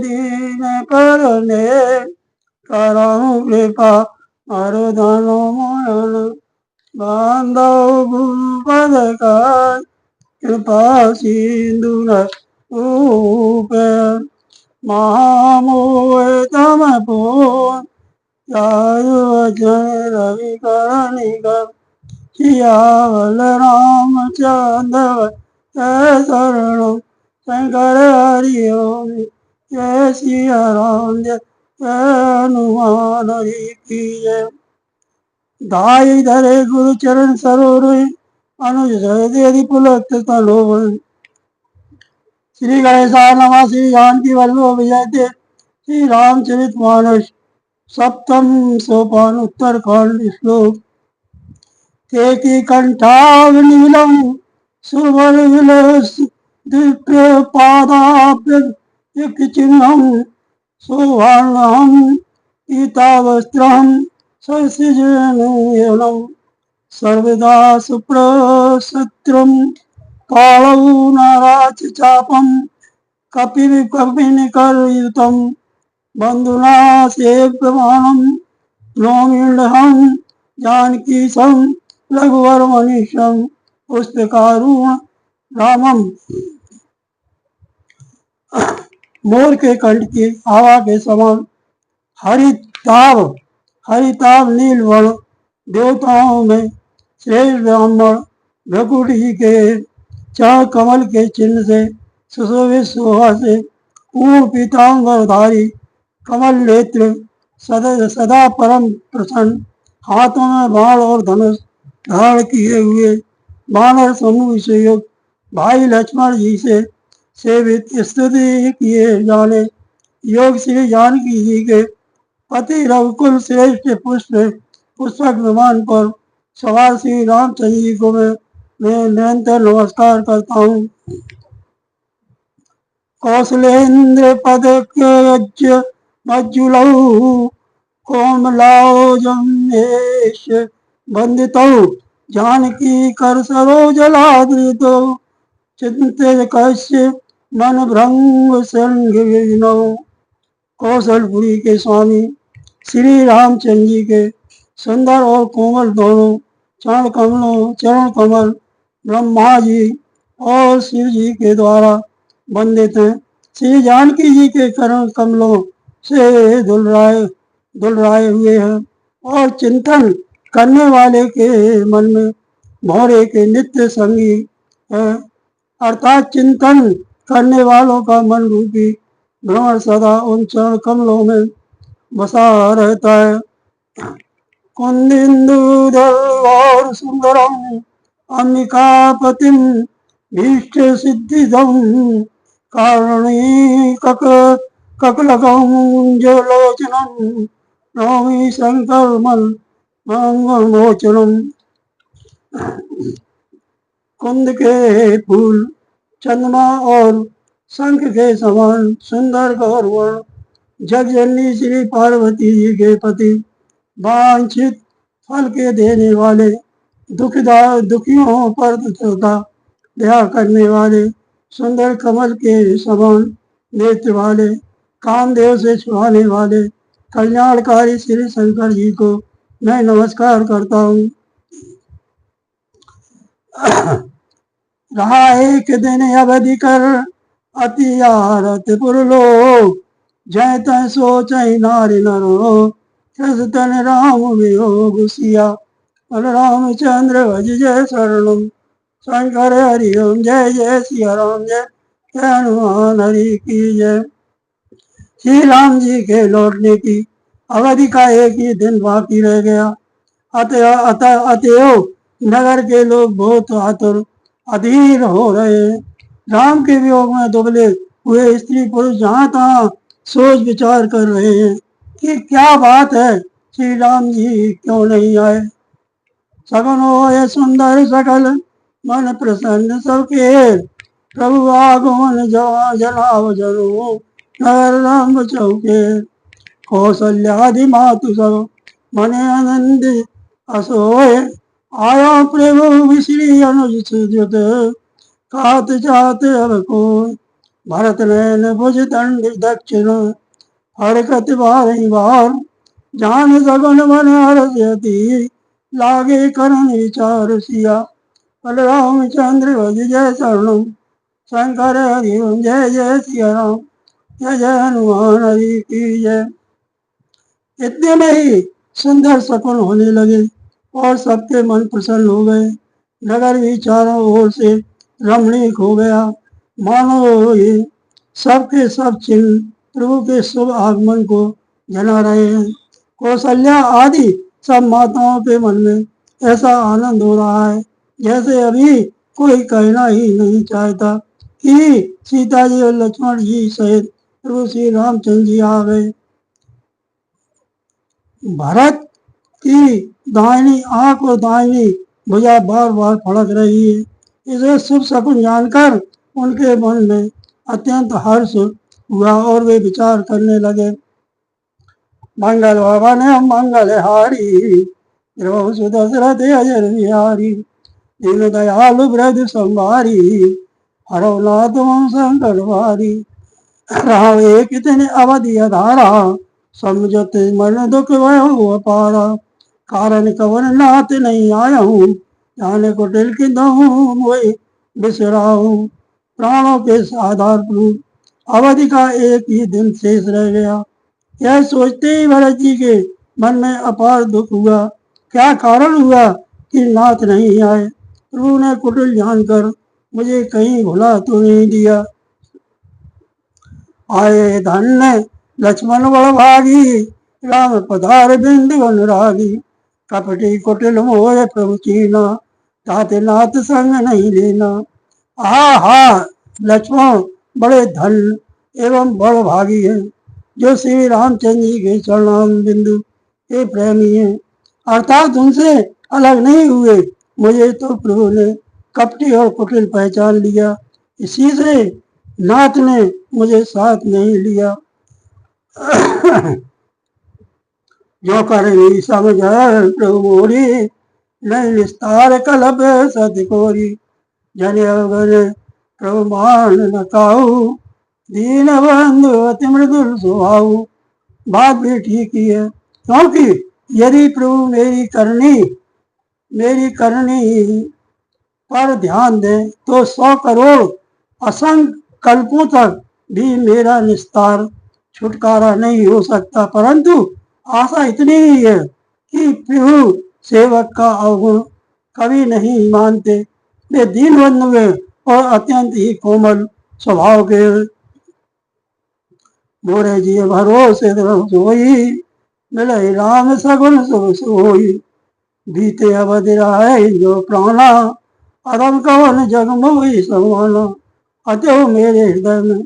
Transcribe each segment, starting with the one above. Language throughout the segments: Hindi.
दीन करने करहु कृपा मरुधन मोहन बांधव भूपद कर कृपा सिंधु रूप महामोह तम पूर्ण वचन रवि कर निकर सियावल रामचंद्र शरण शंकर हरि ओम जय सिया राम जय हनुमान हरि की जय। दाई धरे गुरु चरण सरोवर अनुज सहदेव पुलक तलोवन श्री गणेशाय नमः। श्री जानकी वल्लभ विजय श्री रामचरित मानस सप्तम सोपान उत्तरखंड श्लोक केकी कंठावनीलम सुवर विलस दिव्य पादाभ्य चिन्हम सुवर्णम ईतावस्त्रम ससिजनम सर्वदा सुप्रसत्रम कालौ नाराच चापम कपिनिकरयुतम बंधुना सेव्यमानं नौमीढं जानकी सं रघुवर मनीषं पुस्तकारुण रामम। मोर के कंठ की हवा के समान हरिताभ नील वर्ण देवताओं में श्रेष्ठ ब्राह्मण भ्रकुटी के चरण कमल के चिन्ह से सुशोभित शोभा से पूर्ण पीतांबरधारी कमल नेत्र सदा परम प्रसन्न हाथों में बाण और धनुष धारण किए हुए वानर समूह से युक्त भाई लक्ष्मण जी से सेवित स्तुति किए जाने योग श्री जानकी जी के पति रघुकुल श्रेष्ठ पुष्पक विमान पर सवार श्री रामचंद्र जी को मैं निरंतर नमस्कार करता हूँ। कौशलेन्द्र पदकज मज्जुलौ कोमलाओजमेश वंदितौ जानकी कर सरोजलादृतौ चिंतित कश्य मन भ्रंग संघिनौ। कौशलपुरी के स्वामी श्री रामचंद्र जी के सुंदर और कोमल दोनों चरण कमल ब्रह्मा जी और शिव जी के द्वारा वंदित हैं। श्री जानकी जी के चरण कमलों से दुलराए हुए हैं और चिंतन करने वाले के मन में भौरे के नित्य संगी है, अर्थात चिंतन करने वालों का मन रूपी भ्रमण सदा उन चरण कमलों में बसा रहता है। कुंदिन्दुधर और सुंदरम अंबिकापतिम भीष्ट सिद्धिदम कारणी ककलकंजलोचनम नौमी शंकर मंगलमोचनम। कुंद के फूल चंद्रमा और शंख के समान सुंदर गौरवर्ण जगजननी श्री पार्वती जी के पति वांछित फल के देने वाले दुखियों पर दया करने वाले सुंदर कमल के समान नेत्र वाले कामदेव से छुड़ाने वाले कल्याणकारी श्री शंकर जी को मैं नमस्कार करता हूँ। रहा एक दिन अवधि कर अति आरत पुरलोक जय तय सोच नारी नरो तन राम वियोग सिया रामचंद्र भज जय शरणम शंकर हरि ओम जय जय सिया राम जय हनुमान हरि की जय। श्री राम जी के लौटने की अवधि का एक ही दिन बाकी रह गया। अतएव नगर के लोग बहुत आतुर अधीर हो रहे हैं। राम के वियोग में दुबले हुए स्त्री पुरुष जहाँ तहाँ सोच विचार कर रहे हैं कि क्या बात है, श्री राम जी क्यों नहीं आए। सगुन होए सुंदर सकल मन प्रसन्न सबके प्रभु आगमन जनाव जनो नगर राम चौके। कौशल्यादि मातु सब मने आनंद असोय आया प्रभु श्री अनुज सुजत कात चात अब को भरत नैन भुज दंड दक्षिण हरकत बारही बार जान सगुन मन हरषयति लागे करन विचार सिया बलराम चंद्र भज जय शरणम शंकर हरि जय जय सिया राम जय जय हनुमान हरि की जय। इतने में ही सुंदर शकुन होने लगे और सबके मन प्रसन्न हो गए। नगर भी चारों ओर से रमणीक हो गया, मानो ये सबके सब चिन्ह प्रभु के शुभ आगमन को जना रहे हैं। कौशल्या आदि सब माताओं के मन में ऐसा आनंद हो रहा है जैसे अभी कोई कहना ही नहीं चाहता कि सीता जी और लक्ष्मण जी सहित प्रभु श्री रामचंद्र जी आ गए। भरत की दाहिनी आंख और दाहिनी भुजा बार बार फड़क रही है। इसे शुभ शकुन जानकर उनके मन में अत्यंत हर्ष हुआ और वे विचार करने लगे। मंगल भवन मंगल हारी दशरथ अजर बिहारी दीन दयालु वृद्ध संभारी हरो नाथ संकट भारी राम एक इतने अवधि अधारा समझत मन दुख भयो अपारा कारण कवन नाथ नहीं आया हूँ जाने को दिल की दहूँ मोई बिसराऊँ। प्राणों के आधार पर अवधि का एक ही दिन शेष रह गया। यह सोचते ही भरत जी के मन में अपार दुख हुआ। क्या कारण हुआ कि नाथ नहीं आए। प्रभु ने कुटिल जानकर मुझे कहीं भुला तो नहीं दिया। आए धन्य लक्ष्मण बड़ भागी राम पधार बिंदु अनुरागी कपटी कुटिल मोह प्रभु चीना ताते नाथ संग नहीं लेना। हा लक्ष्मण बड़े धन एवं बड़ भागी हैं जो श्री रामचंद्र जी के चरणाम बिंदु के प्रेमी हैं अर्थात उनसे अलग नहीं हुए। मुझे तो प्रभु ने कपटी और कुटिल पहचान लिया, इसी से नाथ ने मुझे साथ नहीं लिया। जो करेगी समझ प्रभु मोरी नहीं निस्तार कलप सतकोरी जन अवगन प्रभु मान न काऊ दीन बंधु अति मृदुल स्वभाव। बात भी ठीक ही है, क्योंकि यदि प्रभु मेरी करनी पर ध्यान दें तो 100 करोड़ असंख्य कल्पों तक भी मेरा निस्तार छुटकारा नहीं हो सकता। परंतु आशा इतनी ही है कि प्रभु सेवक का अवगुण कभी नहीं मानते। वे दीन बंधु हैं और अत्यंत ही कोमल स्वभाव के। मोरे जी भरोसे सोई मिले राम सगुन शुभ सोई बीते अवधि राय जो प्राणा अदम कवन जग मोहि समाना। अतः मेरे हृदय में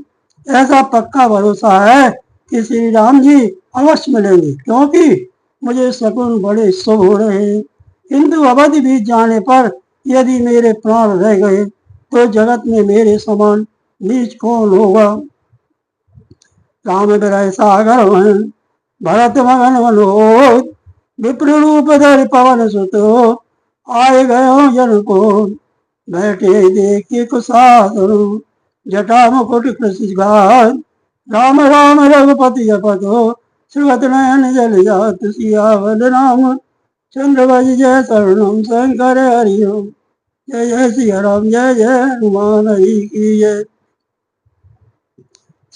ऐसा पक्का भरोसा है कि श्री राम जी अवश्य मिलेंगे, क्योंकि मुझे शकुन बड़े शुभ हो रहे हैं। किंतु अवधि बीत जाने पर यदि मेरे प्राण रह गए तो जगत में मेरे समान नीच कौन होगा। राम विरह सागर भरत मगन मनोज विप्र रूप धर पवन सुतो आए गयो जन को बैठे देखे कुशासनु जटा मुकुट कृषि घात राम राम रघुपति जपतो श्रीवत नयन जल जात सियावल राम चंद्र भज जय शरणम शंकर हरिओम जय जय सिया राम जय जय हनुमान हरि की जय।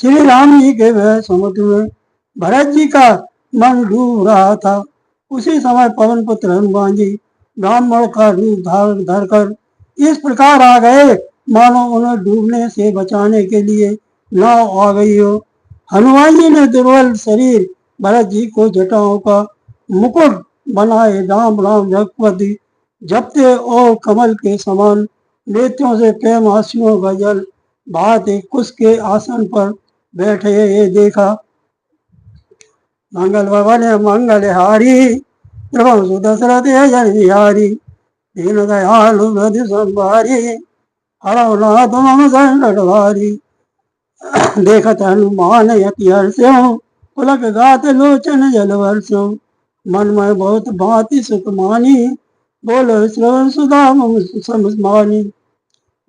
श्री राम जी के वह समुद्र में भरत जी का मन डूब रहा था। उसी समय पवन पुत्र हनुमान जी ब्राह्मण का रूप धारण धरकर इस प्रकार आ गए मानो उन्हें डूबने से बचाने के लिए नाव आ गई हो। हनुमान जी ने दुर्बल शरीर भरत जी को जटाओं का मुकुट बनाए राम राम रघुपति जपते और कमल के समान नेत्रों से प्रेम आंसुओं का जल बहाते कुश के आसन पर बैठे ये देखा। मंगल भवन मंगल हारी प्रभु दशरथ जन बिहारी दीन दयालु हृदय संभारी हरो नाथ मम संकट भारी। देखत हनुमान यति हर्षो पुलक गात लोचन जल वर्षो मन में बहुत भांति सुख मानी बोलो श्रवण सुधा मम समस्मानी।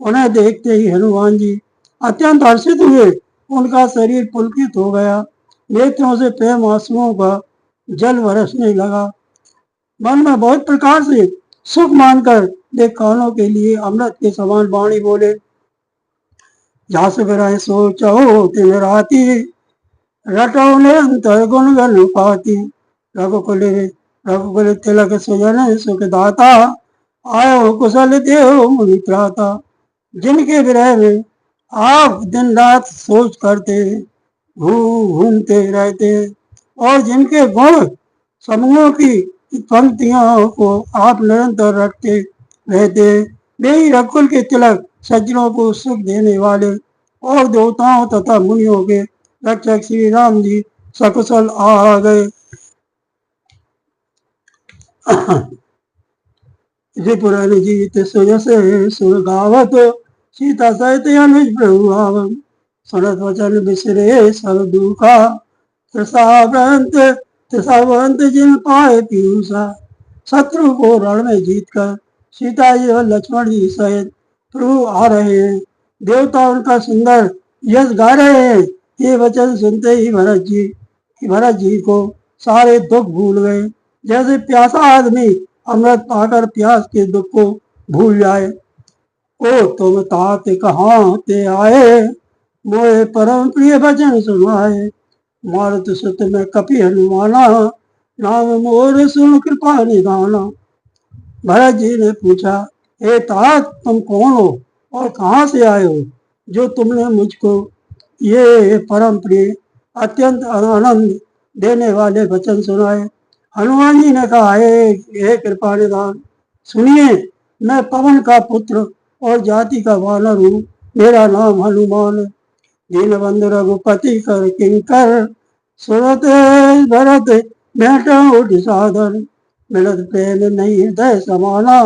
उन्हें देखते ही हनुमान जी अत्यंत हर्षित हुए। उनका शरीर पुलकित हो गया, नेत्रों से प्रेम आंसुओं का जल बरसने लगा। मन में बहुत प्रकार से सुख मानकर वे कानों के लिए अमृत के समान वाणी बोले। जास बिरह सोचो दिन राती, रटो ने अंतर गुण गण पाती। रघुकुल रघुकुल तिलक सुजन सुख दाता, आयो कुशल देव मुनि त्राता। जिनके विरह में आप दिन रात सोच करते, घूमते रहते, और जिनके गुण समूहों की पंक्तियों को आप निरंतर रटते रहते, वे ही रघुकुल के तिलक, सज्जनों को सुख देने वाले और देवताओं तथा मुनियों के रक्षक श्री राम जी सकुशल आ गए। पुराने जीत सुजस सुर गावत, सीता सहित अनुज प्रभु आवत। सुनत वचन बिसरे सब दुखा, त्रिसावंत जिन पाए पीयूषा। शत्रु को रण में जीत कर सीता जी और लक्ष्मण जी सहित प्रभु आ रहे हैं। देवता उनका सुंदर यश गा रहे हैं। ये वचन सुनते ही भरत जी को सारे दुख भूल गए, जैसे प्यासा आदमी अमृत पाकर प्यास के दुख को भूल जाए। ओ तुम तात कहाँ ते आए, मोए परम प्रिय वचन सुनाए। मारुत सुत में कपि हनुमाना, नाम मोर सुन कृपा निधाना। भरत जी ने पूछा, हे तात तुम कौन हो और कहाँ से आए हो, जो तुमने मुझको ये परम प्रिय अत्यंत आनंद देने वाले वचन सुनाए। हनुमान जी ने कहा, हे कृपा निधान, सुनिए, मैं पवन का पुत्र और जाति का वानर हूँ। मेरा नाम हनुमान। दीनबंधु रघुपति कर किंकर, सुरत भरत भेंट उठ साधन। मिलत प्रेम नहीं हृदय समाना,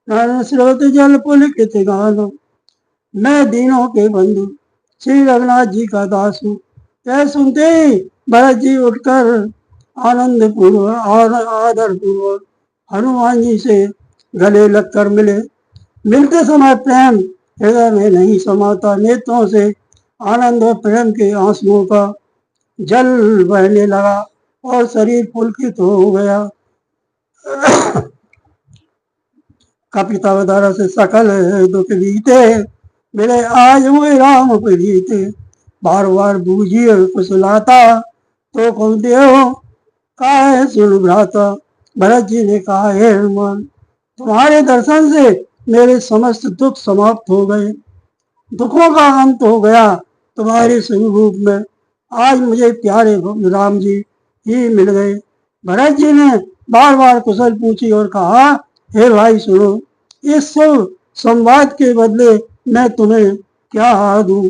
नयन स्रोत जल पुलकित गाना। मैं दीनों के बंधु श्री रघुनाथ जी का दास हूँ। यह सुनते ही भरत जी उठकर आनंद पूर्वक आदर पूर्वक हनुमान जी से गले लगकर मिले। मिलते समय प्रेम हृदय में नहीं समाता, नेत्रों से आनंद और प्रेम के आंसुओं का जल बहने लगा और शरीर पुलकित हो गया। कपितावतार से सकल दुख बीते, मेरे आज हुए राम प्रीते। बार बार बूझिए कुशलाता, तो कौन देव काहे सुन भ्राता। भरत जी ने कहा, हे हनुमान, तुम्हारे दर्शन से मेरे समस्त दुख समाप्त हो गए, दुखों का अंत हो गया तुम्हारे स्वरूप में। आज मुझे प्यारे राम जी ही मिल गए। भरत जी ने बार बार कुशल पूछी और कहा, हे भाई सुनो, इस सब संवाद के बदले मैं तुम्हें क्या दूं।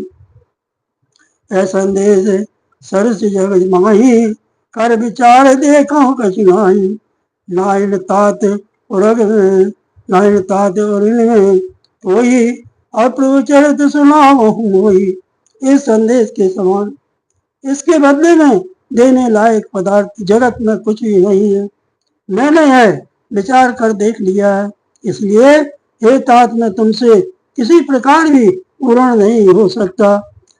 ऐ संदेश सरस जगत माही, कर विचार देखो कछुनाई। नाइन तात उरग में, नाइन तात उरग में कोई, और प्रभु चरित सुनाओ मोई। इस संदेश के समान इसके बदले में देने लायक पदार्थ जगत में कुछ भी नहीं है। मैंने यह विचार कर देख लिया है, इसलिए हे तात मैं तुमसे किसी प्रकार भी पूर्ण नहीं हो सकता।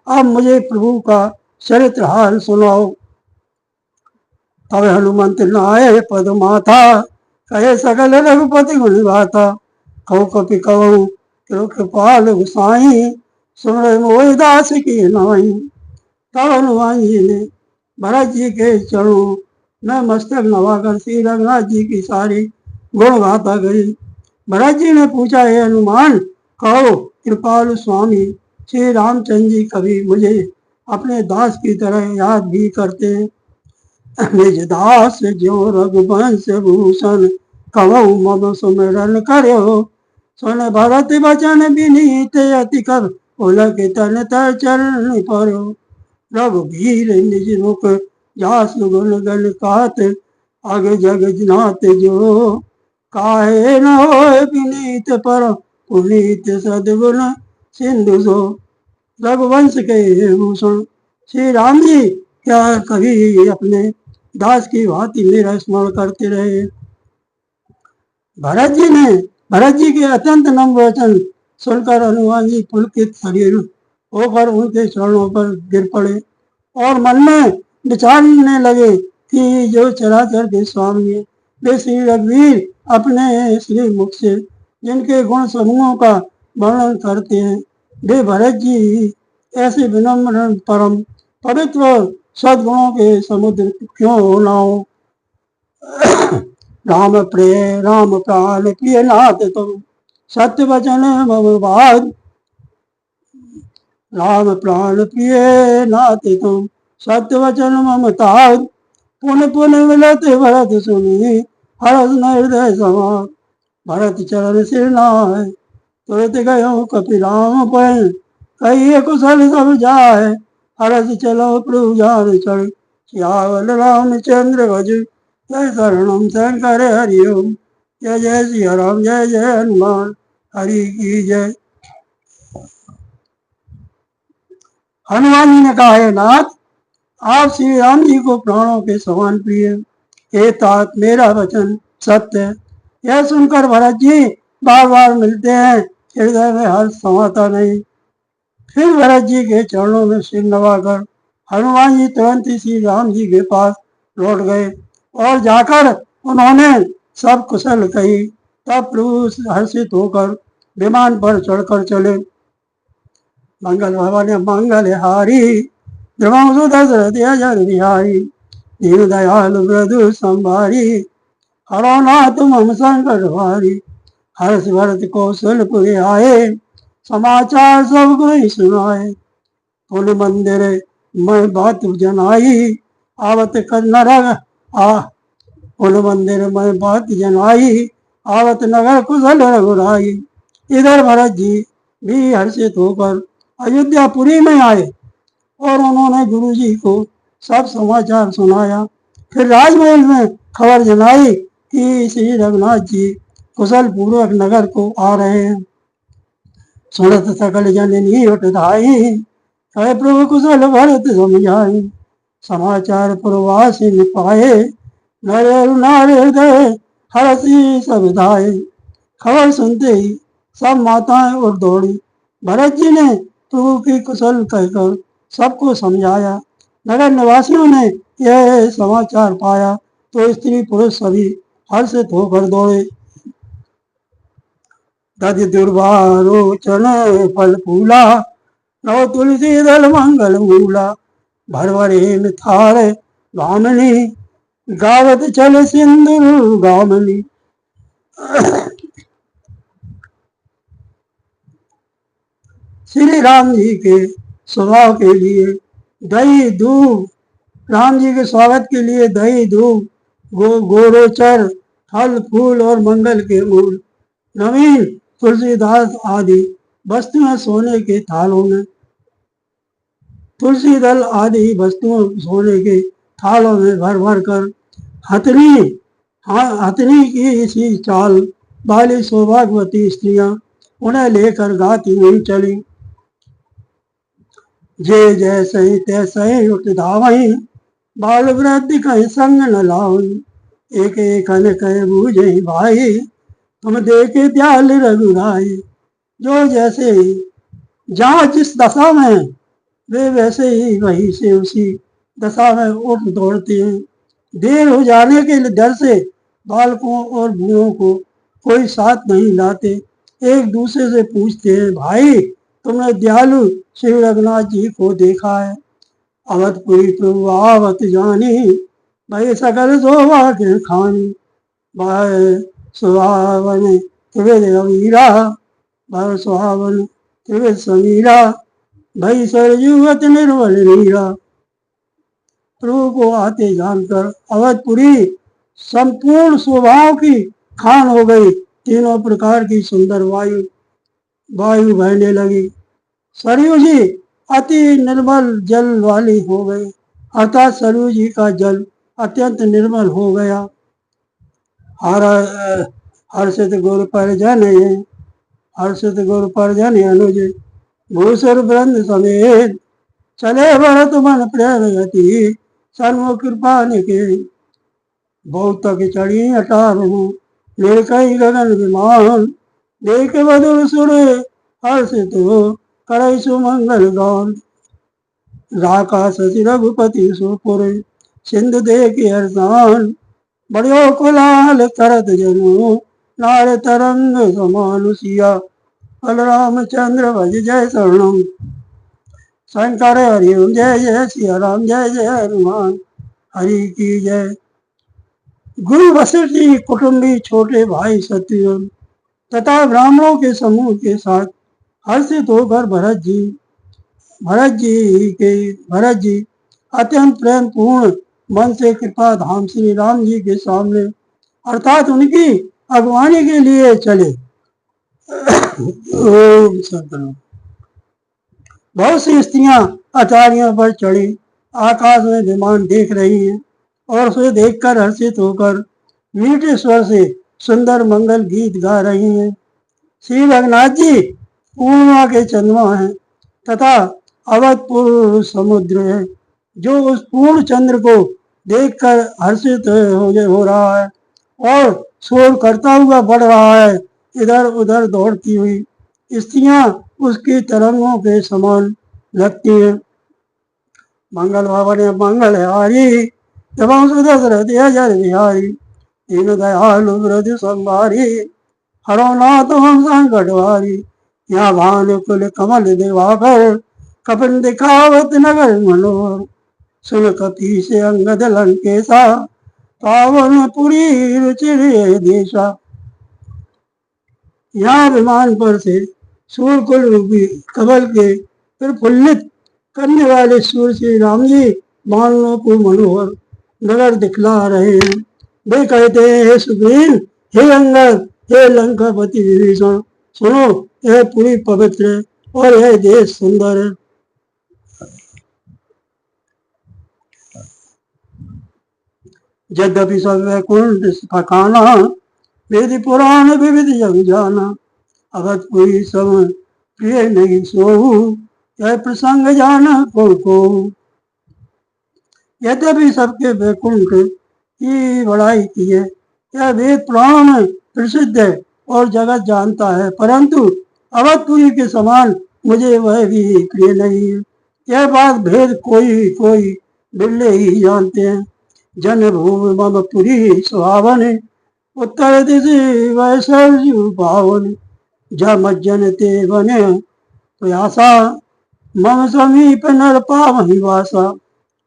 अब मुझे प्रभु का चरित्र हाल सुनाओ। तब हनुमंत नाय पद माथा, कहे सकल रघुपति गुण गाथा। कहो कपि कहूँ कृपाल गोसाई, सुन मोहि दास की नाई। तब हनुमान जी ने भरत जी के चरणों में मस्तक नवाकर श्री रघुनाथ जी की सारी गुण गाथा गई। भरत जी ने पूछा, हे हनुमान, कहो कृपालु स्वामी श्री रामचंद्र जी कभी मुझे अपने दास की तरह याद भी करते। निज दास जो रघुवंश भूषण, कवौ मम सुमिरन करो। सुन भरत वचन विनीत अति कर, पुलकित तन चरण परो। रघुवीर निज मुख जासु गुण गण कहत, अग जग नाथ जो। काहे न होय विनीत पर पुनीत सद्गुण सिंधु सो। रघुवंश के भूषण श्री राम जी क्या कभी अपने दास की भांति मेरा स्मरण करते रहे। भरत जी के अत्यंत नम्र वचन सुनकर हनुमान जी पुलकित शरीर होकर उनके चरणों पर गिर पड़े और मन में विचारने लगे कि जो चराचर के स्वामी है वे श्री रघुवीर अपने श्री मुख से जिनके गुण समूहों का वर्णन करते हैं वे भरत जी ऐसे विनम्र परम पवित्र और सद्गुणों के समुद्र क्यों ना हो। राम प्रिय राम प्राण प्रिय नाथ तुम सत्य वचन मम बात राम प्राण प्रिय नाथ तुम सत्य वचन मम तात पुन पुन मिलत भरत सुनी हरस न हृदय समार भरत चरण सिर नाय तुरत गयो कपिराम पर कहिए कुशल सब जाय हरस चलो प्रभु जान चढ़ सियावल रामचंद्र भज जय शरणम शंकर हरि ओम जय जय सिया राम जय जय हनुमान हरि की जय। हनुमान जी ने कहा है नाथ आप श्री राम जी को प्राणों के समान प्रिय हे तात मेरा वचन सत्य है। यह सुनकर भरत जी बार बार मिलते हैं हृदय में हर्ष समाता नहीं। फिर भरत जी के चरणों में सिर नवाकर हनुमान जी तुरंत ही श्री राम जी के पास लौट गए और जाकर उन्होंने सब कुशल कही। तब प्रभु हर्षित होकर विमान पर चढ़कर चले। मंगल भवन मंगल हारी द्रवंसु दशरथ अजर बिहारी दीन दयाल मृदु संभारी हरो नाथ मम संकट भारी हर्ष भरत कौशलपुर आए समाचार सब कोई सुनाए पुन मंदिर मैं बात जनाई आवत कर नरग आ पुन मंदिर में बात जनाई आवत नगर कुशल रघुराई। इधर भरत जी भी हर्षित होकर अयोध्यापुरी में आए और उन्होंने गुरु जी को सब समाचार सुनाया। फिर राजमहल में खबर जनाई कि श्री रघुनाथ जी कुशल पूर्वक नगर को आ रहे हैं। सुनत सकल जननी उठधाई कहे प्रभु कुशल भरत समझाई समाचार प्रवासी पाए नर नार हृदय हरसी सब धाये। खबर सुनते ही सब माताएं उठ दौड़ी। भरत जी ने प्रभु की कुशल कहकर सबको समझाया। नगर निवासियों ने यह समाचार पाया तो स्त्री पुरुष सभी हर्षित होकर दौड़े। दधि दुर्वारोचन फल फूला नव तुलसी दल मंगल मूला भरवरे मिथार गामनी गावत चल सिंदूर गामनी। श्री राम जी के स्वभाव के लिए दही दूध राम जी के स्वागत के लिए दही दूध गोरोचर फल फूल और मंगल के मूल नवीन तुलसीदास आदि वस्तुएं सोने के थालों में तुलसी दल आदि वस्तुओं सोने के थालों में भर भर कर हथनी की सी चाल वाली सौभाग्यवती स्त्रियां उन्हें लेकर गाती हुई चली। जे जैसे ही तैसे ही उठ धावही बाल वृद्धि कहीं संग न लावही एक एक अन कहे बूझे भाई तुम देखे दयाल रघुराई। जो जैसे ही जहाँ जिस दशा में वे वैसे ही वहीं से उसी दशा में उठ दौड़ते हैं। देर हो जाने के डर से बालकों और बूढ़ों को कोई साथ नहीं लाते। एक दूसरे से पूछते हैं भाई तुमने दयालु श्री रघुनाथ जी को देखा है। अवधपुरी प्रभु आवत जानी भाई सकल शोभा के खानी भाई सुहावन त्रिविध अमीरा भाई सुहावन त्रिविध समीरा भाई सरजुवत निर्मल नीरा। प्रभु को आते जानकर अवधपुरी संपूर्ण स्वभाव की खान हो गई। तीनों प्रकार की सुंदर वायु बहने लगी। सरयू जी अति निर्मल जल वाली हो गई अर्थात सरयू जी का जल अत्यंत निर्मल हो गया। हर्षित गुरु परिजन हर्षित गुरु परिजन अनुज भूसुर वृंद समेत चले भरत मन प्रेम गति सन्मुख कृपा निके बहुत तक चढ़ी अटारहु नीलकई गगन विमान देख मधुर सुर हर्षित हो करई सुमंगल गान। राका शशि रघुपति सुपुर सिंधु देख हरसान। बड़ो कुलाल करत जनु नार तरंग समानुसिया। बलराम चंद्र भज जय शरणम। शंकर हरि जय जय सिया राम जय जय हनुमान हरि की जय। गुरु वशिष्ठ जी कुटुंबी छोटे भाई शत्रुघ्न तथा ब्राह्मणों के समूह के साथ हर्षित होकर भरत जी अत्यंत प्रेम पूर्ण मन से कृपा धाम श्री राम जी के सामने अर्थात उनकी अगवानी के लिए चले। ओम सतनाम। बहुत सी स्त्रियां अटारियों पर चढ़ी आकाश में विमान देख रही हैं और उसे देखकर हर्षित होकर मीठे स्वर से सुंदर मंगल गीत गा रही हैं। श्री रघुनाथ जी पूर्णिमा के चंद्रमा हैं तथा अवधपुर समुद्र है जो उस पूर्ण चंद्र को देखकर हर्षित हो रहा है और शोर करता हुआ बढ़ रहा है। इधर उधर दौड़ती हुई स्त्रियां उसकी तरंगों के समान लगती हैं। मंगल भवन मंगल हारी एवं सुदशरथ अजर बिहारी दीन दयालु वृद्ध संभारी हरो नाथ हम संकट हारी। यहाँ भानुकुल कमल दिवाकर कपिन दिखावत नगर मनोहर। सुन कपी से अंगद लंकेशा पावन पुरी रुचिर देशा। यहाँ विमान पर से सूर्यकुल रूपी कमल के प्रफुल्लित करने वाले सूर्य श्री राम जी मानवों को मनोहर नगर दिखला रहे हैं। वे कहते हैं हे सुग्रीव हे अंगद हे लंकापति विभीषण सुनो यह पूरी पवित्र है और यह देश सुंदर है। यद्यपि सब वैकुंठ पकाना वेद पुराण विविध जग जाना। अवधपुरी सब प्रिय नहीं सोहू यह प्रसंग जाना को। यद्यपि सबके वैकुंठ की बड़ाई की है यह वेद पुराण में प्रसिद्ध है और जगत जानता है परंतु अवधपुरी के समान मुझे वह भी प्रिय नहीं है। यह बात भेद कोई बिरले ही जानते हैं। जन भूमि मम पुरी सुहावन उत्तर दिशि वैश्य पावन। जन ते बने प्रयासा मम समीप नर पावहि वासा।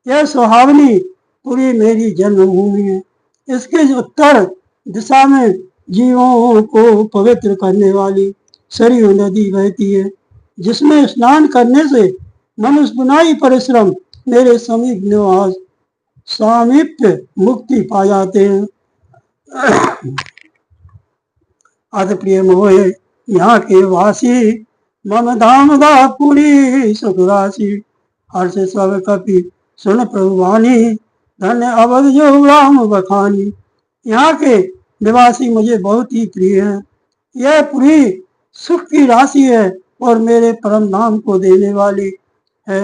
यह सुहावनी पूरी मेरी जन्मभूमि है। इसके उत्तर दिशा में जीवों को पवित्र करने वाली सरयू नदी बहती है जिसमें स्नान करने से मनुष्य बुनाई परिश्रम मेरे समीप निवास सामीप्य मुक्ति पा जाते हैं। अत प्रिय मोहे यहाँ के वासी मम धाम दा पूरी सुखराशि। हर्ष सब कपि सुन प्रभुवानी धन्य अवध जो राम बखानी। यहाँ के निवासी मुझे बहुत ही प्रिय है। यह पूरी सुख की राशि है और मेरे परम नाम को देने वाली है।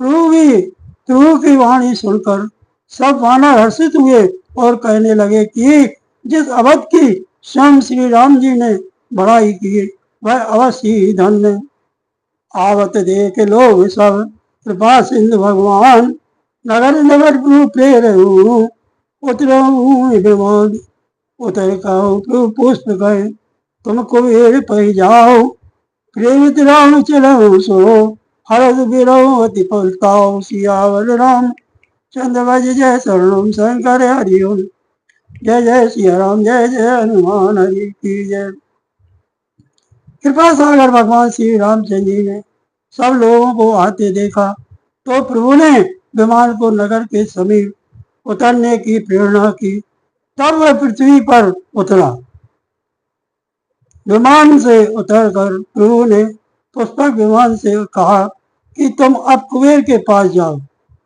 प्रभु की वाणी सुनकर सब वानर हर्षित हुए और कहने लगे कि जिस अवध की स्वयं श्री राम जी ने बड़ाई की वह अवश्य ही धन्य। आवत देख लोग सब कृपा सिंधु भगवान नगर नगर प्रभु प्रेरहु उतरहु विमान। उतर कहो प्रभु पुष्प गए तुम कुबेर पै जाओ। प्रेमित राम चलो सो हरद बिरहो अति पलताओ। सियावर राम चंद्र भज जय शरणम शंकर हरिओम। जय जय सिया राम जय जय हनुमान हरि की जय। कृपा सागर भगवान श्री रामचंद्र जी ने सब लोगों को आते देखा तो प्रभु ने विमान को नगर के समीप उतरने की प्रेरणा की। तब वह पृथ्वी पर उतरा। विमान से उतरकर प्रभु ने पुष्पक विमान से कहा कि तुम अब कुबेर के पास जाओ।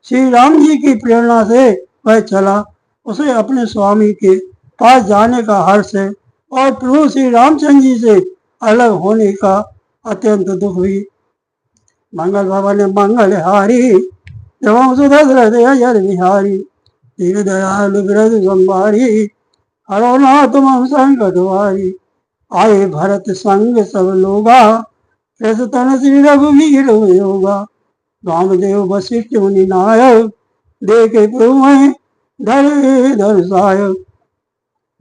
श्री राम जी की प्रेरणा से वह चला। उसे अपने स्वामी के पास जाने का हर्ष है और प्रभु श्री रामचंद्र जी से अलग होने का अत्यंत दुख हुई। मंगल भवन मंगल हारी एवं सुदशरथ अजर बिहारी दीन दयालु वृद्ध संभारी हरो नाथ मम संकट हारी। आए भरत संग सब लोगा रस तन श्री रघुवीर होगा। रामदेव वशिष्ठ मुनि नायक, देखे प्रभु धर धर सायक।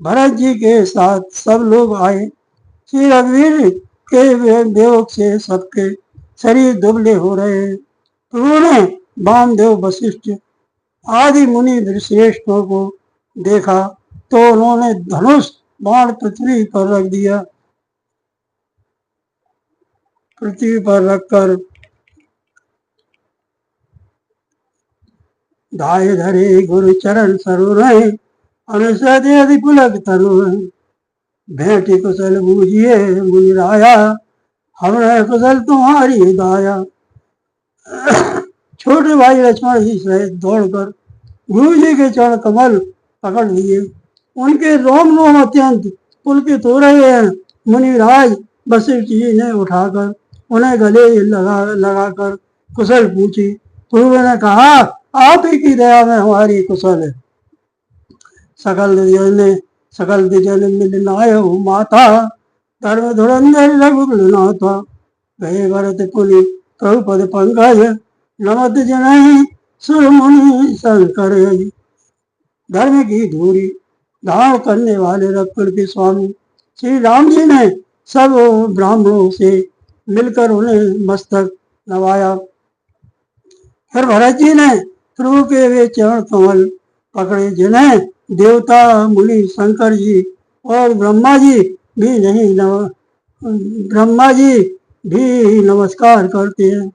भरत जी के साथ सब लोग आए। श्री रघुवीर के वियोग से सबके शरीर दुबले हो रहे हैं। प्रभु ने वामदेव वशिष्ठ आदि मुनि श्रेष्ठों को देखा तो उन्होंने धनुष बाण पृथ्वी पर रख दिया। पृथ्वी पर रखकर धाय धरे गुरु चरण सरोर अनुसदि पुलक तरुण। भेंटी कुशल बूझिए मुनि राया, हमने कुशल तुम्हारी दाया। छोटे भाई लक्ष्मण जी सहित दौड़कर गुरु जी के चरण कमल पकड़ लिए। उनके रोम रोम अत्यंत पुलकित हो रहे हैं। मुनिराज वशिष्ठ जी ने उठाकर उन्हें गले लगाकर कुशल पूछी। प्रभु ने कहा, आप ही की दया में हमारी कुशल है। सकल जन मिलनाय माता, धर्म धुरंधर रघुकुल नाथा। गए भरत पुनि प्रभु पद पंकज, नमत जनहि सुर मुनि शंकर। धर्म की धूरी धारण करने वाले रघुकुल के स्वामी श्री राम जी ने सब ब्राह्मणों से मिलकर उन्हें मस्तक नवाया। फिर भरत जी ने प्रभु के वे चरण कमल पकड़े जिन्हें देवता मुनि शंकर जी और ब्रह्मा जी भी नमस्कार करते हैं।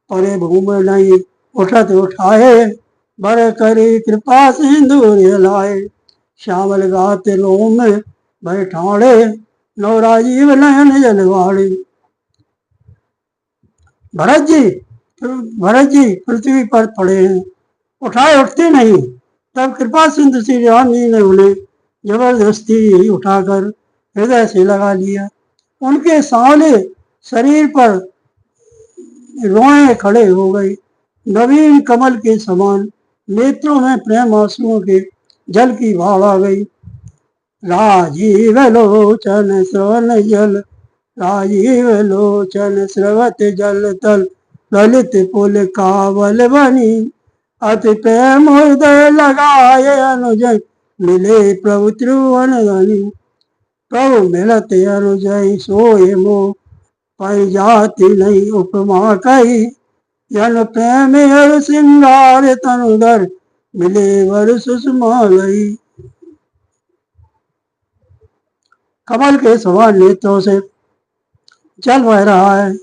परे भूम नहीं उठत उठाए, बर करे कृपा सिंधु लाए। श्यामल गात लोम बैठाड़े, नवराजीव नयन जलवाड़े। भरत जी पृथ्वी पर पड़े हैं, उठाए उठते नहीं। तब कृपा सिंधु श्री राम जी ने उन्हें जबरदस्ती उठाकर हृदय से लगा लिया। उनके सांवले शरीर पर रोएं खड़े हो गई। नवीन कमल के समान नेत्रों में प्रेम आंसुओं के जल की भाव आ गई। राजीव लोचन श्रवण जल, राजीव लोचन स्रवत जल तल। ललित पुल कावल बनी, अति प्रेम हृदय लगाए अनुजय। मिले प्रभु त्रिभुवन धनी, प्रभु मिलते अनुजय सोए मोह। पर जाति नहीं उपमा कही, जन प्रेम हर श्रृंगार तनुधर। मिले वर सुषमा लई। कमल के समान नेत्रों से जल बह रहा है।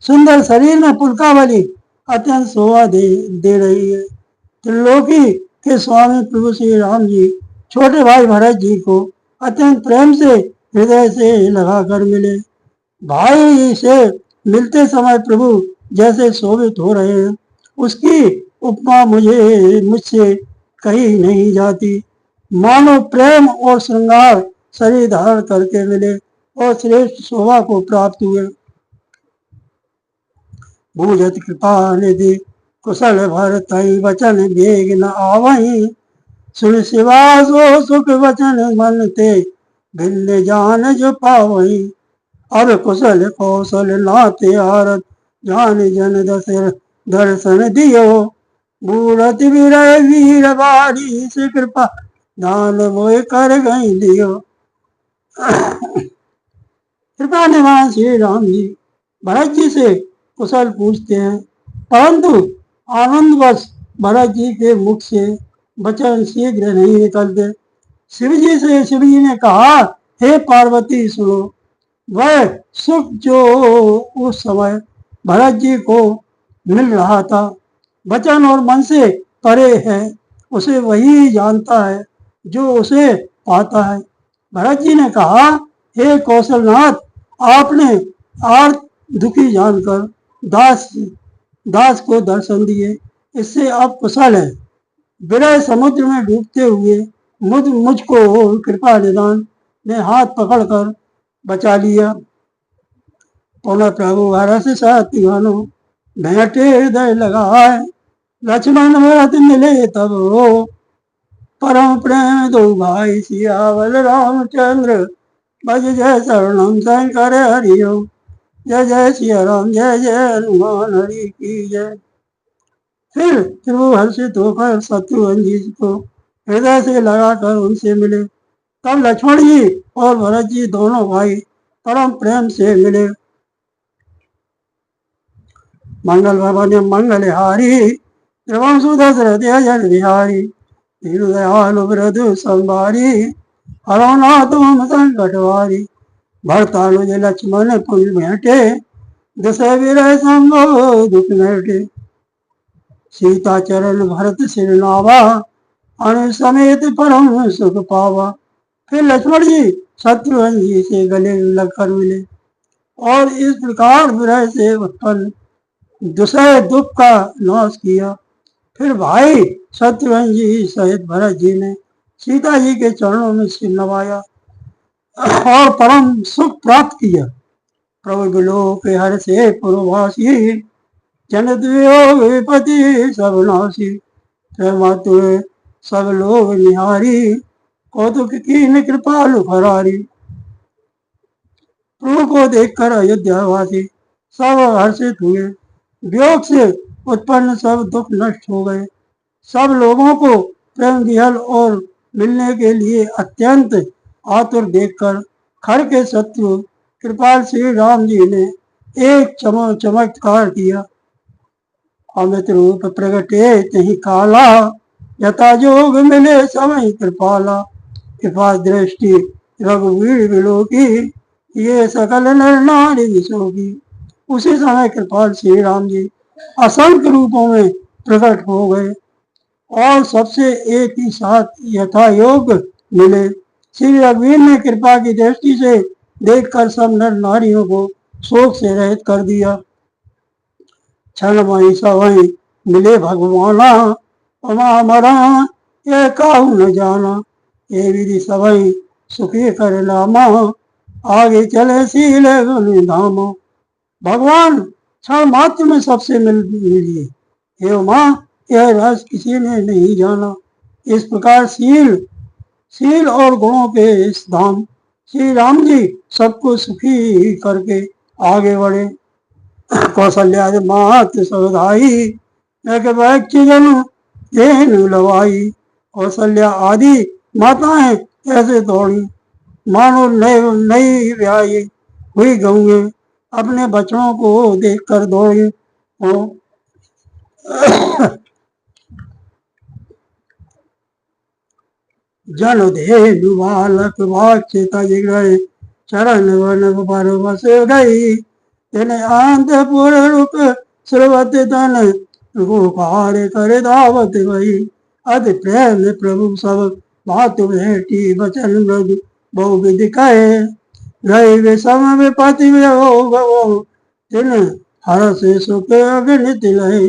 सुंदर शरीर में पुलकावली अत्यंत शोभा दे रही है। त्रिलोकी के स्वामी प्रभु श्री राम जी छोटे भाई भरत जी को अत्यंत प्रेम से हृदय से लगाकर मिले। भाई से मिलते समय प्रभु जैसे शोभित हो रहे हैं, उसकी उपमा मुझसे कही नहीं जाती। मानो प्रेम और श्रृंगार शरीर धारण करके मिले और श्रेष्ठ शोभा को प्राप्त हुए। भूजत कृपा निधि कुशल भरत वचन वेग न आवही। सुन शिवासो सुख वचन मन ते, भिन्न जान जो पावही। अब कुशल कौशल नाते आरत, जान जन दर्शन दियो। मूरत विरय वीर बारी, से कृपा दान मोय कर गई दियो। कृपा निवान श्री राम जी भरत जी से कुशल पूछते हैं, परंतु आनंदवश भरत जी के मुख से वचन शीघ्र नहीं निकलते। शिव जी ने कहा, हे पार्वती सुनो। वह सुख जो उस समय भरत जी को मिल रहा था, वचन और मन से परे है, उसे वही जानता है जो उसे पाता है। भरत जी ने कहा, हे कौशलनाथ, आपने आर्त दुखी जानकर दास को दर्शन दिए, इससे आप कुशल है। विरह समुद्र में डूबते हुए मुझको कृपा निदान ने हाथ पकड़कर बचा लिया। पुनः प्रभु हरस साथी घनो, भेंटे हृदय लगाए। लक्ष्मण भरत मिले तब हो, परम प्रेम दो भाई सियावल रामचंद्र। भज जय शरणम शंकर हरिओ। जय जय सिया राम, जय जय हनुमान हरि की जय। फिर वो हर्षित होकर शत्रुघ्न जी को हृदय से लगाकर उनसे मिले। तब लक्ष्मण जी और भरत जी दोनों भाई परम प्रेम से मिले। मंगल भवन मंगलहारी रघुवंश दशरथ अजर बिहारी, दीन दयालु वृद्धु संभारी, हरो नाथ मम संकट वारी। भरतानुज लक्ष्मण पुल भेंटे, दशरथ विरह संभव दुख नटे। सीता चरण भरत सिर नावा, अनु समेत परम सुख पावा। फिर लक्ष्मण जी शत्रुघ्न जी से गले लगकर मिले और इस प्रकार विरह से उत्पन्न दूसरे दुख का नाश किया। फिर भाई शत्रुघ्न जी सहित भरत जी ने सीता जी के चरणों में सिर नवाया और परम सुख प्राप्त किया। प्रभु विलोक हर से पुरवासी, जनत वियोग विपति सब नासी। मातु सब लोग निहारी, कौतुक कीन कृपालु फरारी। प्रभु को देखकर अयोध्यावासी सब हर्षित हुए। वियोग से उत्पन्न सब दुख नष्ट हो गए। सब लोगों को प्रेम विहल और मिलने के लिए अत्यंत आतुर देखकर खर के शत्रु कृपाल श्री राम जी ने एक चमत्कार किया। अमित रूप प्रगटे तही काला, यथा जोग मिले समय कृपाला। कृपा दृष्टि रघुवीर विलोकी, ये सकल नर नारी विशोकी। उसी समय कृपाल श्री राम जी असंख्य रूपों में प्रकट हो गए और सबसे एक ही साथ यथा योग मिले। श्री रघुवीर ने कृपा की दृष्टि से देखकर सब नर नारियों को शोक से रहित कर दिया। क्षण वही सवही मिले भगवाना, उमा मरा यह काहू न जाना। ये विधि सवही सुखी कर लामा, आगे चले शील गुण धामा। भगवान क्षण मात्र में सबसे मिलिए। हे उमा, यह रहस्य किसी ने नहीं जाना। इस प्रकार शील और गुणों के इस धाम श्री राम जी सबको सुखी करके आगे बढ़े। कौशल्या मात सवधाई, जन लवाई। कौशल्या आदि माताएं ऐसे दौड़ी मानो नई ब्याही हुई गऊं अपने बच्चों को देखकर दौड़ी हो। जन धेनु बालक वाक्य तज गए, चरण वन पर बस गई। तेने अंतपुर रूप श्रवत तन, गोपार कर दावत गई। अति प्रेम प्रभु सब बात भेटी, बचन मृदु बहु विधि कहे। गए विषम विपति वियोग, तिन हरस सुख अगणित लहे।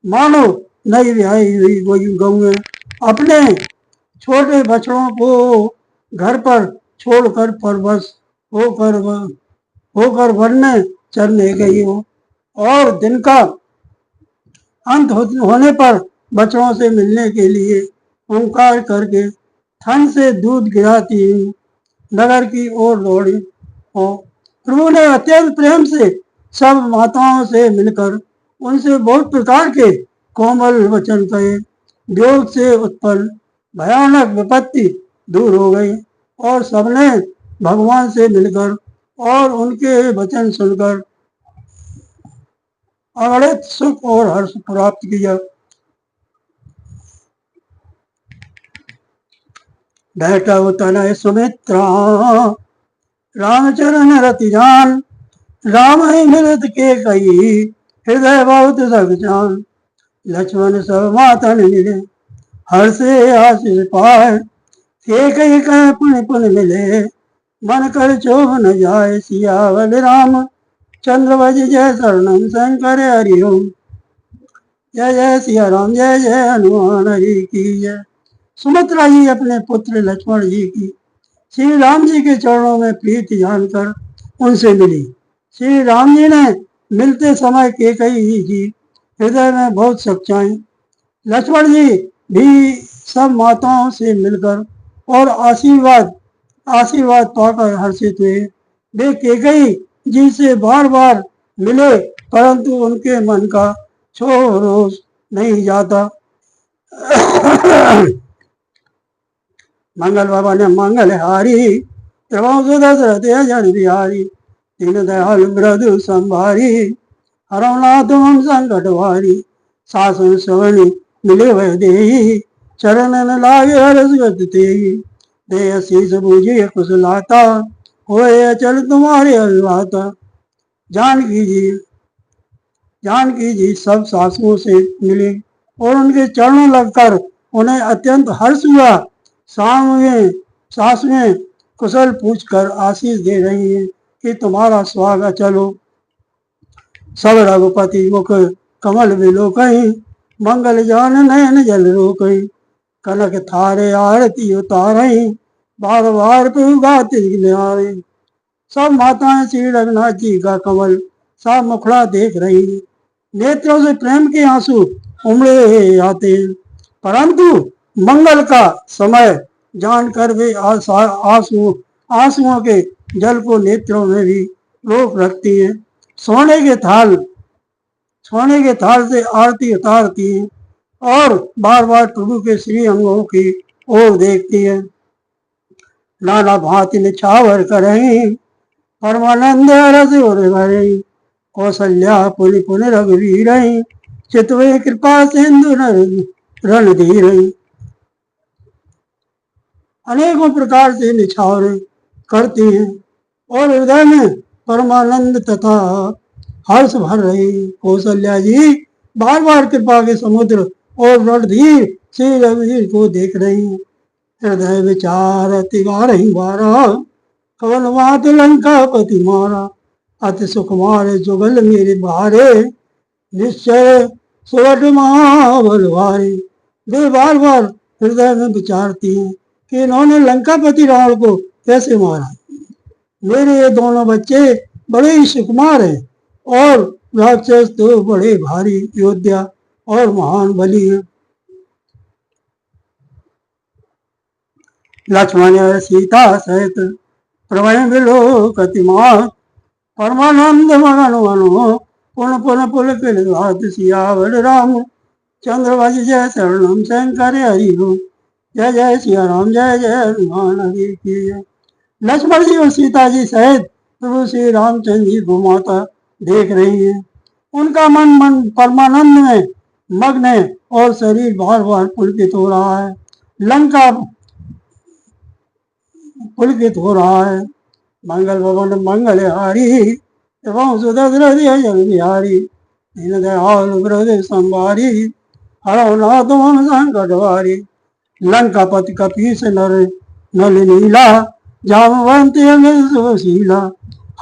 मानो नई ब्याही हुई गऊ अपने छोटे बछड़ों को घर पर छोड़कर परवश होकर वन में चरने गई हो और दिन का अंत होने पर बछड़ों से मिलने के लिए ओंकार करके थन से दूध गिराती नगर की ओर दौड़ी हो। प्रभु ने अत्यंत प्रेम से सब माताओं से मिलकर उनसे बहुत प्रकार के कोमल वचन कहे। वियोग से उत्पन्न भयानक विपत्ति दूर हो गई और सबने भगवान से मिलकर और उनके वचन सुनकर अगणित सुख और हर्ष प्राप्त किया। बैठा तनय सुमित्रा, रामचरण रति जान। राम ही मिलत के कही, हृदय बहुत सब जान। लक्ष्मण सब मातन मिले, हर्षे आशीष पाए। एक एक पुण्य पुण्य मिले, मन कर चोभ न जाए। सियावल राम चंद्र भज जय शरणम, शंकर हरि ओम। जय जय सिया राम, जय जय हनुमान हरि की जय। सुमित्रा जी अपने पुत्र लक्ष्मण जी की श्री राम जी के चरणों में प्रीति जानकर उनसे मिली। श्री राम जी ने मिलते समय कैकेयी जी हृदय में बहुत सच्चाई। लक्ष्मण जी भी सब माताओं से मिलकर और आशीर्वाद पाकर हर्षित हुए। वे कैकेयी जी से बार बार मिले, परंतु उनके मन का छोर रोज नहीं जाता। मंगल बाबा ने मंगल हारी, त्रिभुवन दशरथ जन बिहारी, दीन दयाल मृदु संभारी, हरौ नाथ मम संकट भारी, शासन सवनि मिले वह देही, चरणन लागे हरस गति तेहि, दे शीस बूझे कुशलाता, होए अचल तुम्हारे अभिलाता। जानकी जी सब सासुओं से मिले और उनके चरणों लगकर उन्हें अत्यंत हर्ष हुआ। सासुएं कुशल पूछकर आशीष दे रही हैं कि तुम्हारा स्वागत चलो। सब रघुपति मुख कमल बिलोकहि, मंगल जान नयन जल रोकहि, कनक थारे आरती उतारहि, बार बार प्रभु गाते निहारे। सब माताएं श्री रघुनाथ जी का कमल साफ मुखड़ा देख रही हैं, नेत्रों से प्रेम के आंसू उमड़े आते हैं, परंतु मंगल का समय जानकर वे आंसुओं के जल को नेत्रों में भी रोक रखती हैं। सोने के थाल से आरती उतारती हैं और बार बार प्रभु के श्री अंगों की ओर देखती है। नाना भांति निछावर करें, परमानंद रस और भरे, कौशल्या पुनि पुनि रघुवीर, चितवे कृपा सिंधु रणधीर। अनेकों प्रकार से निछावर करती हैं और हृदय में परमानंद तथा हर्ष भर रही। कौशल्या जी बार बार कृपा के समुद्र और रणधीर श्री रघुवीर को देख रही हैं। हृदय विचार अति बारही बारा, कवन बात लंका पति मारा, अति सुकुमार जुगल मेरे बारे, निश्चय सुवट महाबलवारे। वे बार बार हृदय में विचारती हैं कि इन्होंने लंकापति रावण को कैसे मारा। मेरे ये दोनों बच्चे बड़े ही सुकुमार हैं और राक्षस तो बड़े भारी योद्धा और महान बली हैं। लक्ष्मण सीता सहित प्रभय बिलोकतिमात, परमानंद मगन मनो पुन पुन पुलकित सियावर राम, चंद्रवज जय शरणम शंकर हरि हो, जय जय सिया राम जय जय हनुमान हरि की जय। लक्ष्मण जी और सीता जी सहित प्रभु श्री रामचंद्र जी को माता देख रही हैं। उनका मन परमानंद में मग्न है और शरीर बार बार पुलकित हो रहा है। लंका पुलकित हो रहा है। मंगल भवन मंगल हारी, एवं सुदशरथ जन बिहारी, दीन दयाल मृदु संभारी, हरौ नाथ मम संकट भारी। लंकापति कपीस नर नल नीला, जामवंत सुशीला,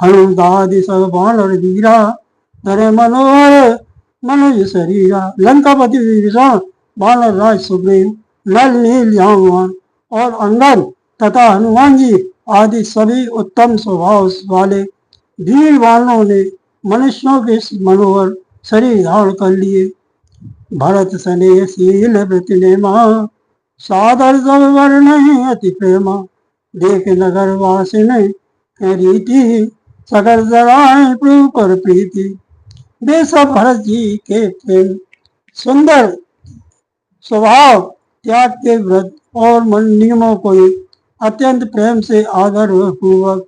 हनुदादि सब बानर वीरा, धरे मनोहर मनुज शरीरा। लंकापति विभीषण, बानर राज सुग्रीव, नल नील जामवान और अंगद तथा हनुमान जी आदि सभी उत्तम स्वभाव वाले वीर वालों ने मनुष्यों के मनोहर शरीर धारण कर लिए। भरत सने शील वृति नेमा, सादर सब वर्ण अति प्रेमा, देख नगर वासिन रीति, सगर जराए प्रभु पर प्रीति। वे सब भरत जी के प्रेम सुंदर स्वभाव, त्याग के व्रत और नियमों को अत्यंत प्रेम से आदर पूर्वक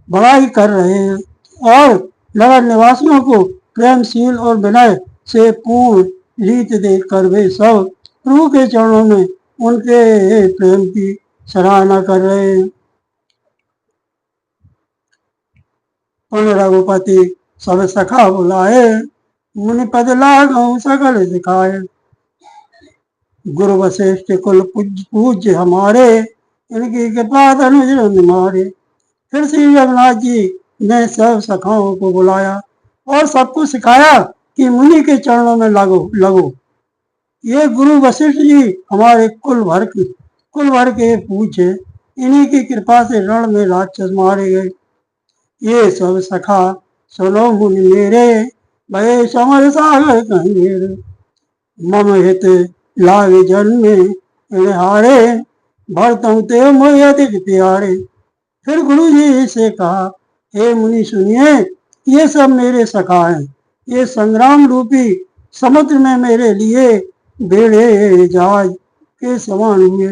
बड़ाई कर रहे हैं और नगर निवासियों को प्रेमशील और विनय से पूर्ण रीत देखकर वे सब प्रभु के चरणों में उनके प्रेम की सराहना कर रहे हैं। उन रघुपति सब सखा बुलाए, मुनि पद लागौ सकल सिखाए। गुरु वशिष्ठ कुल पूज्य हमारे, इनकी कृपा धनुज मारे। फिर श्री रघुनाथ जी ने सब सखाओं को बुलाया और सबको सिखाया कि मुनि के चरणों में लगो। ये गुरु वशिष्ठ जी हमारे कुल भर के पूज्य, इन्हीं की कृपा से रण में राक्षस मारे गए। ये सब सखा सुनो मुनि मेरे, भय समर सागर कहीं मेरे। मम हित लागे जन्मे हारे, भरतों ते मोहि अधिक प्यारे। फिर गुरु जी से कहा हे मुनि सुनिए, ये सब मेरे सखा हैं। ये संग्राम रूपी समुद्र में मेरे लिए बेड़े जहाज के समान हुए।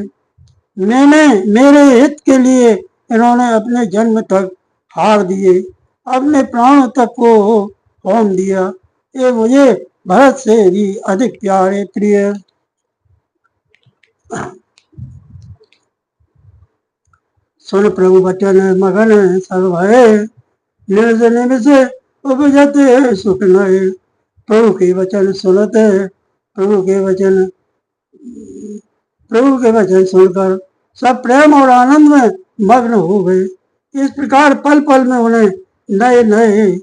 मैंने मेरे हित के लिए इन्होंने अपने जन्म तक हार दिए, अपने प्राणों तक को होम दिया। ये मुझे भरत से भी अधिक प्यारे प्रिय। सुन प्रभु बचन मगन सब भय, निज निमिष उपजते सुख नए। प्रभु के वचन सुनते, प्रभु के वचन प्रभु के वचन सुनकर सब प्रेम और आनंद में मग्न हो गए। इस प्रकार पल पल में उन्हें नए नए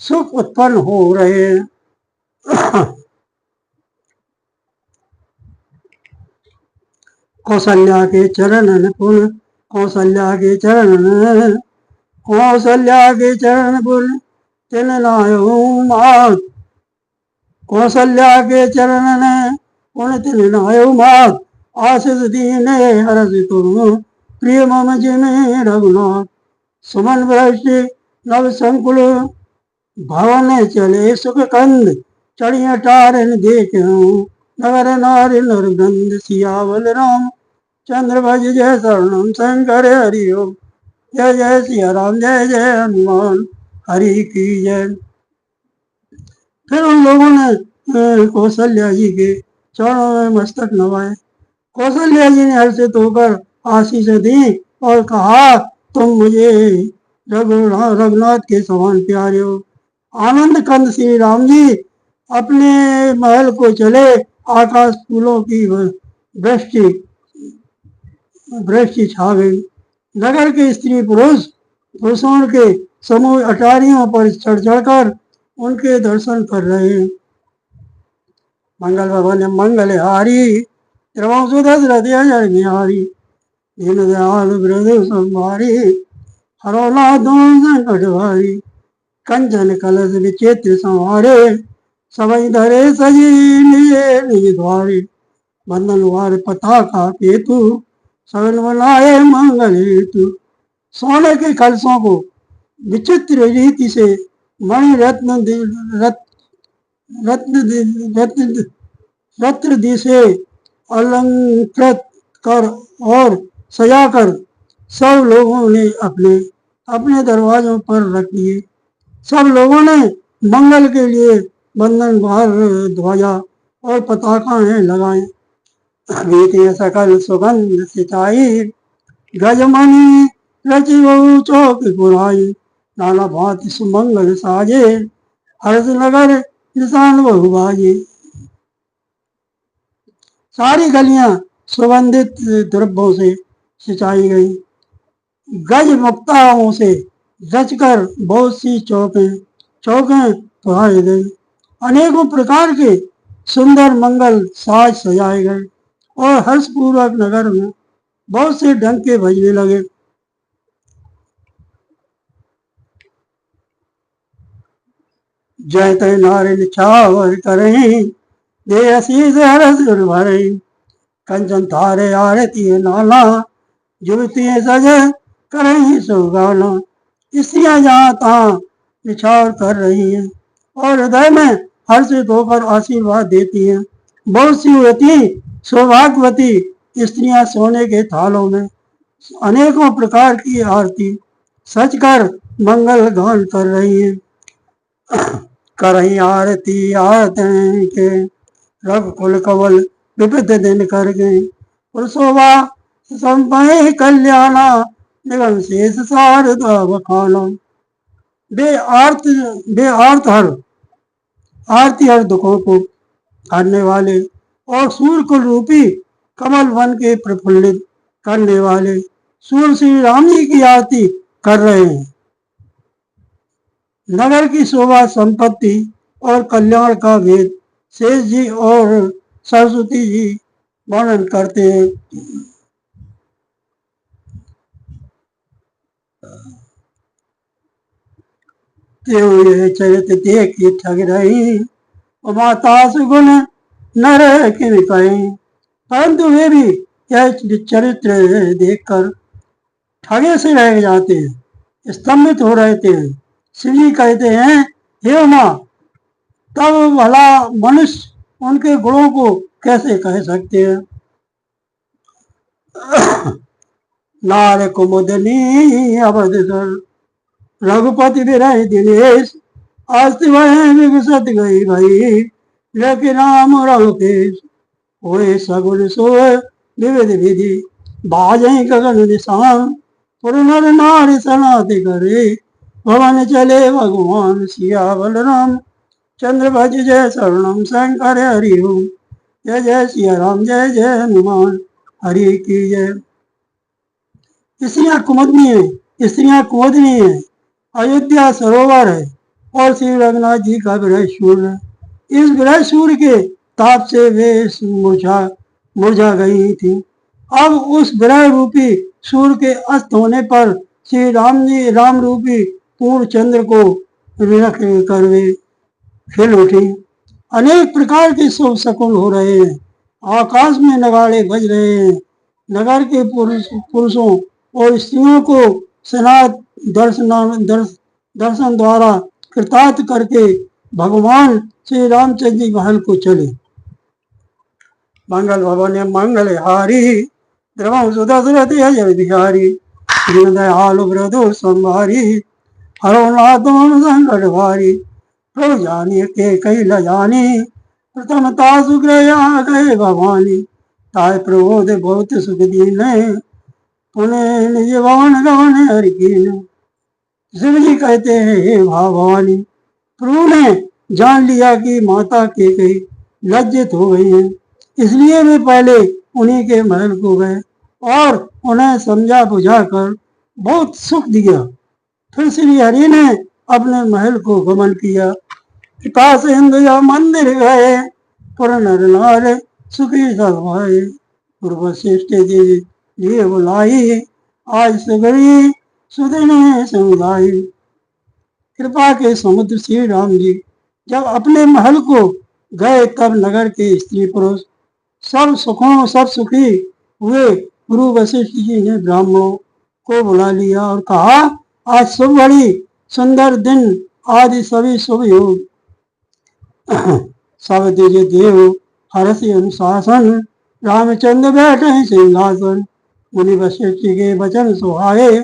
सुख उत्पन्न हो रहे हैं। कौशल्या के चरण पुन, कौशल्या के चरण, कौशल्या के चरण पुन तिन नायो मात। कौशल्या के चरण पुन तिन नायो मात। आशीष दीने हरस तुम प्रिय मम जिमे रघुनाथ। सुमन वृष्टि नव संकुल भवन चले सुख कंद। चढ़िया टारन देख नगर नारी नरगंध। सियावल राम चंद्र भज जय शरणम शंकर हरि ओम। जय जय सिया राम, जय जय हनुमान हरि की जय। फिर उन लोगों ने कौशल्या जी के चरणों में मस्तक नवाए। कौशल्या जी ने हर्षित होकर आशीष दी और कहा, तुम मुझे रघुनाथ के समान प्यारे हो। आनंद कंद श्री राम जी अपने महल को चले। आकाश फूलों की वृष्टि वृष्टि छा गई। नगर के स्त्री पुरुषों के समूह अटारियों पर चढ़ चढ़कर उनके दर्शन कर रहे हैं। मंगल भवन मंगल हारी, त्रिभुवन सुदशरथ जय निहारी। दीन दयाल हृदय संभारी, हरौला दोन संकट भारी। कंचन कलश विचित्र संहारे, सबई धरे सजी निजे निज द्वारे। बंधन वार पताका केतु, सगन बनाए मंगल हेतु। सोने के कलशों को विचित्र रीति से मणि रत्न से अलंकृत कर और सजाकर सब लोगों ने अपने अपने दरवाजों पर रख दिए। सब लोगों ने मंगल के लिए बंधन बाहर ध्वजा और पताकाएं लगाए। बीते सकल सुगंध सिंचाई, गजमणि रचि बहु चौक पुराई। नाना भांति सुमंगल साजे, हर्ष नगर निशान बहु बाजे। सारी गलियां सुगंधित द्रव्यों से सिंचाई गई। गज मुक्ताओं से रचकर बहुत सी चौकें पुराई गई। अनेकों प्रकार के सुंदर मंगल साज सजाए गए और हर्षपूर्वक नगर में बहुत से डंके बजने लगे। जय तय नारी निछावर करें, दे आशीष हरस भरे। कंचन थारे आरती नाना, जुबती सजे करें सुगाना। स्त्रियां जहाँ तहाँ निछावर कर रही हैं और हृदय में हर्षित होकर आशीर्वाद देती हैं। बहुत सी युवती सौभाग्यवती स्त्रियां सोने के थालों में अनेकों प्रकार की आरती सच कर मंगल गान कर रही हैं। करही आरती आरती के रघुकुल कवल विविध दिन कर गए। पुरुषोभा संपय कल्याणा, निगम शेष शारदा बखाना। बे आर्त आरती हर दुखों को हरने वाले और सूर्यकुल रूपी कमल वन के प्रफुल्लित करने वाले सूर्य श्री राम जी की आरती कर रहे हैं। नगर की शोभा संपत्ति और कल्याण का भेद शेष जी और सरस्वती जी वर्णन करते हैं। ये चरित्र देखी ठग रही, माता सुगुण नर किन कहीं। परंतु वे भी यह चरित्र देखकर ठगे से रह जाते हैं। स्तंभित हो रहे थे। शिव जी कहते हैं, हे उमा, तब भला मनुष्य उनके गुणों को कैसे कह सकते हैं। नार कुमुदनी अवधर रघुपति विरह दिनेश, आस्ति वह विकसत गई भाई, लेकिन राम रघुकेश। होए सगुन सोए विविध विधि, बाजे गगन निशान, पुर नर नारी सनाति करे, भवन चले भगवान सिया बलराम। चंद्र भज जय शरणम शंकर हरि ओम, जय जय सिया राम जय जय हनुमान हरि की जय। स्त्रियां कुमुदनी है, स्त्रियां कुमुदनी है, अयोध्या सरोवर है और श्री रघुनाथ जी का विरह सूर्य है। इस विरह सूर्य के ताप से वे मुरझा गई थी। अब उस विरह रूपी सूर्य के अस्त होने पर श्री राम रूपी पूर्ण चंद्र को रख कर वे खिल उठी। अनेक प्रकार के शुभ शकुन हो रहे हैं, आकाश में नगाड़े बज रहे हैं। नगर के पुरुषों और स्त्रियों को स्नात दर्शन द्वारा कृतार्थ करके भगवान श्री रामचंद्र जी महल को चले। मंगल भवन मंगल हारी, द्रवम सुदशरथ अजय बिहारी, दयालु वृद्धो संभारी, हरो नाथ मम संकट भारी। प्रभु जानिए के कई ल जानी, प्रथमता सुग्रह गए भवानी। ताय प्रबोध बहुत सुख दीन, पुण्य निज भवन गवन हरि कीन। शिव जी कहते हैं, हे भवानी, प्रभु ने जान लिया कि माता के कई लज्जित हो गई हैं, इसलिए वे पहले उन्हीं के महल को गए और उन्हें समझा बुझाकर बहुत सुख दिया। फिर श्री हरि ने अपने महल को गमन किया। पिता सिंधु या मंदिर गए, पुर नर नार सुखी सभाए। पूर्व श्रेष्ठ जी लिए बुलाई, आज सगरी सुदिन समुदाय। कृपा के समुद्र श्री राम जी जब अपने महल को गए, तब नगर के स्त्री पुरुष सब सुखी हुए। गुरु वशिष्ठ जी ने ब्राह्मणों को बुला लिया और कहा, आज शुभ घड़ी, सुंदर दिन आदि सभी शुभ योग। सब दिज देव हर्षि अनुशासन, रामचंद्र बैठे सिंहासन। मुनि वशिष्ठ के वचन सुहाए,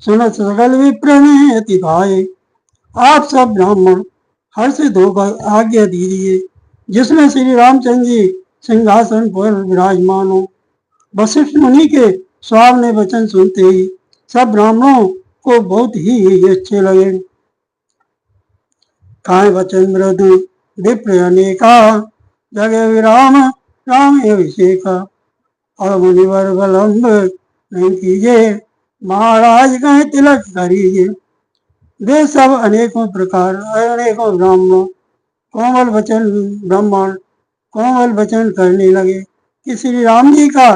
सुनत सकल विप्र ने अति भाए। आप सब ब्राह्मण हर्षित होकर आज्ञा दीजिए, जिसमें श्री रामचंद्र जी सिंहासन पर विराजमान हो। वशिष्ठ मुनि के स्वामी ने वचन सुनते ही सब ब्राह्मणों को बहुत ही अच्छे लगे। काय वचन मृदु विप्र अनेका, जगे विराम राम अभिषेका। और मुनिवर विलंब नहीं कीजिए, महाराज कहे तिलक करीजिए। वे सब अनेकों प्रकार अनेकों ब्राह्मण कोमल वचन करने लगे कि श्री राम जी का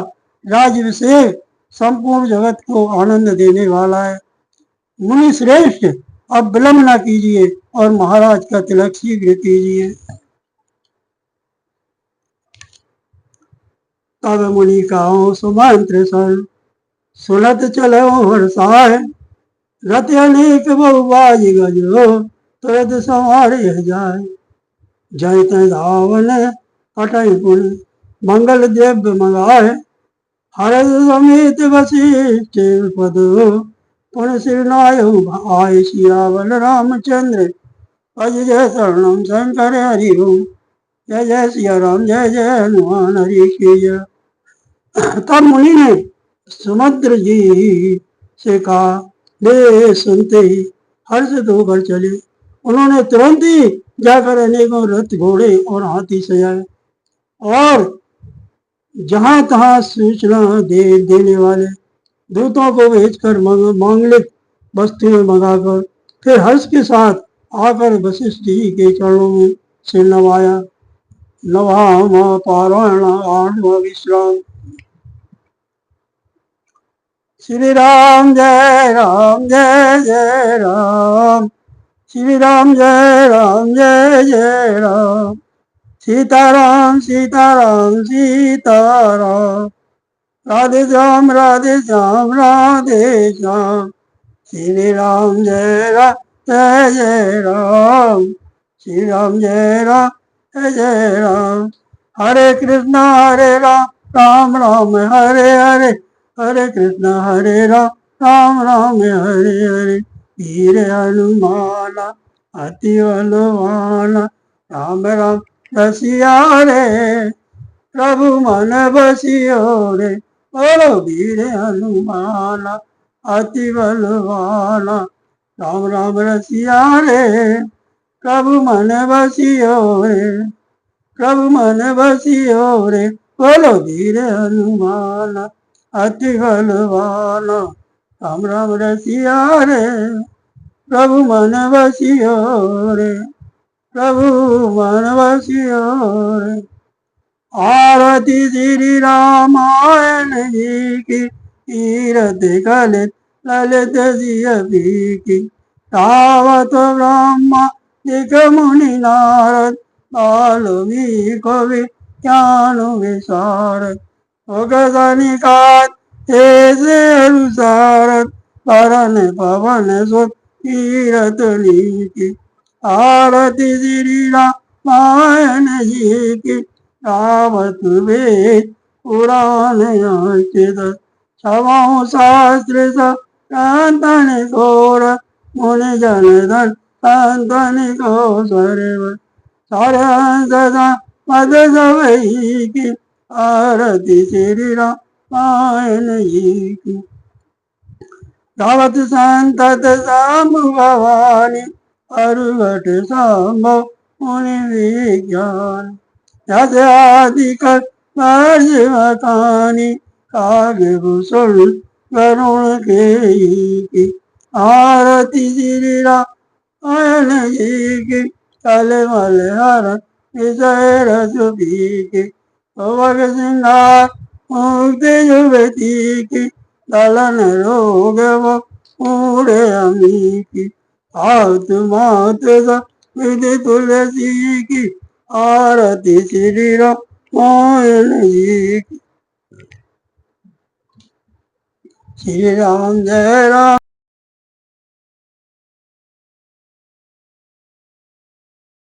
राज्याभिषेक संपूर्ण जगत को आनंद देने वाला है। मुनि श्रेष्ठ, अब विलंब न कीजिए और महाराज का तिलक शीघ्र कीजिए। तब मुनि का सुमंत्र सन, सुनत चलो हर्षाय। रथ अनेक बहुबाज गजो, तुरंत संवार जाए। जय तय धावन पटय पुन, मंगल द्रव्य मंगाए। हरद समेत वशिष्ठ पद, पुन सिरनाय आय सिया बल रामचंद्र। अज जय शरणम शंकर हरि ओम, जय जय सिया राम जय जय हनुमान हरि की जय। तब मुनि ने सुमंत्र जी से कहा, वे सुनते ही हर्षित होकर चले। उन्होंने तुरंत ही जाकर अनेकों रथ घोड़े और हाथी सजाए और जहां तहां सूचना देने वाले दूतों को भेजकर मांगलिक वस्तुएं मंगाकर फिर हर्ष के साथ आकर वशिष्ठ जी के चरणों में सिर नवाया। नवा पारायण आठ विश्राम। श्री राम जय राम जय जय राम, श्री राम जय राम जय जय राम। सीताराम सीताराम सीताराम, राधे श्याम राधे श्याम राधे श्याम। श्री राम जय जय राम, श्री राम जय जय राम। हरे कृष्णा हरे राम, राम राम हरे हरे, हरे कृष्णा हरे राम, राम राम हरे हरे। वीर हनुमान अति बलवान, राम राम रसिया रे, प्रभु मन बसियो रे। बोलो वीर हनुमान अति बलवान, राम राम रसिया रे, प्रभु मन बसियो रे, प्रभु मन बसियो रे। बोलो वीर हनुमान अति बलवान, राम राम रसिया रे, प्रभु मन बसियो रे, प्रभु मन बसियो रे। आरती श्री रामायण जी की, कीरत कलित ललित जियपी की। तावत ब्रह्मा दिक मुनि नारद, वाल्मीकि विज्ञान विशारद। उगदनिकात ऐसे अनुसारद, परन पवन सुत कीरत नीति। आरती श्री रामायण जी की, रावत वेद पुराण अंकित। छवो शास्त्र संतन घोर, मुनि जन धन संतन को सर्व। सरहंस मद सबई की, आरती श्री रामायण जी की। गावत संतत सांब भवानी, अरुगट संभव मुनि विज्ञान। यस आदि कर वर्ष मकानी, काग भूषण वरुण के। आरती श्री रामायण जी की, कलमल हर विषय रस पी की। भग सिंगार मुक्ति युवती की, दलन रोग मूढ़ अमी की। आत मात विधि तुलसी की, आरती श्री रामायण जी की। श्री राम जय राम।